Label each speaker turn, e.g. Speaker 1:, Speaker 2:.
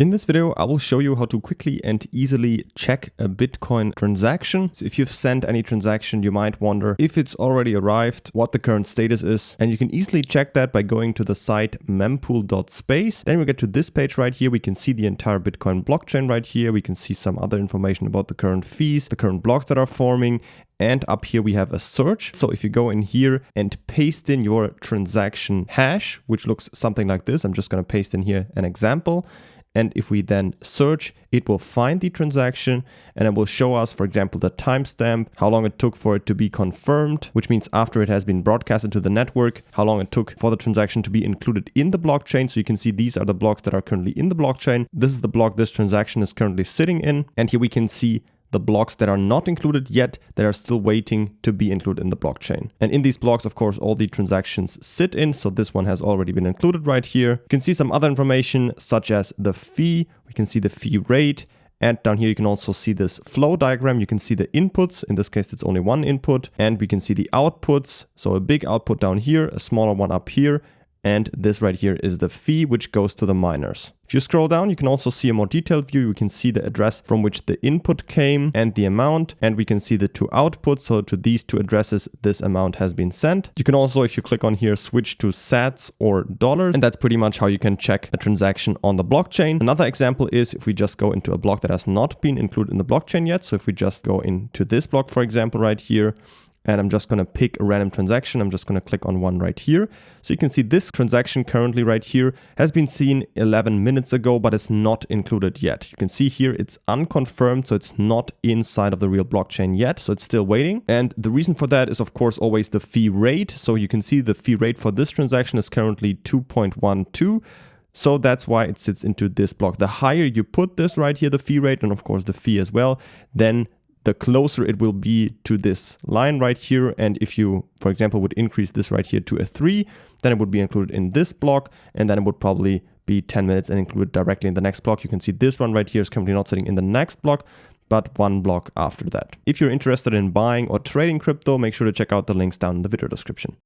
Speaker 1: In this video, I will show you how to quickly and easily check a Bitcoin transaction. So if you've sent any transaction, you might wonder if it's already arrived, what the current status is. And you can easily check that by going to the site mempool.space. Then we get to this page right here. We can see the entire Bitcoin blockchain right here. We can see some other information about the current fees, the current blocks that are forming. And up here we have a search. So if you go in here and paste in your transaction hash, which looks something like this, I'm just going to paste in here an example. And if we then search, it will find the transaction and it will show us, for example, the timestamp, how long it took for it to be confirmed, which means after it has been broadcasted to the network, how long it took for the transaction to be included in the blockchain. So you can see these are the blocks that are currently in the blockchain. This is the block this transaction is currently sitting in. And here we can see the blocks that are not included yet, that are still waiting to be included in the blockchain. And in these blocks, of course, all the transactions sit in. So this one has already been included right here. You can see some other information such as the fee. We can see the fee rate. And down here, you can also see this flow diagram. You can see the inputs. In this case, it's only one input. And we can see the outputs. So a big output down here, a smaller one up here. And this right here is the fee, which goes to the miners. If you scroll down, you can also see a more detailed view. You can see the address from which the input came and the amount. And we can see the two outputs. So to these two addresses, this amount has been sent. You can also, if you click on here, switch to sats or dollars. And that's pretty much how you can check a transaction on the blockchain. Another example is if we just go into a block that has not been included in the blockchain yet. So if we just go into this block, for example, right here, and I'm just going to pick a random transaction. I'm just going to click on one right here. So you can see this transaction currently right here has been seen 11 minutes ago, but it's not included yet. You can see here it's unconfirmed, so it's not inside of the real blockchain yet. So it's still waiting. And the reason for that is, of course, always the fee rate. So you can see the fee rate for this transaction is currently 2.12. So that's why it sits into this block. The higher you put this right here, the fee rate, and of course the fee as well, then the closer it will be to this line right here. And if you, for example, would increase this right here to a 3, then it would be included in this block. And then it would probably be 10 minutes and included directly in the next block. You can see this one right here is currently not sitting in the next block, but one block after that. If you're interested in buying or trading crypto, make sure to check out the links down in the video description.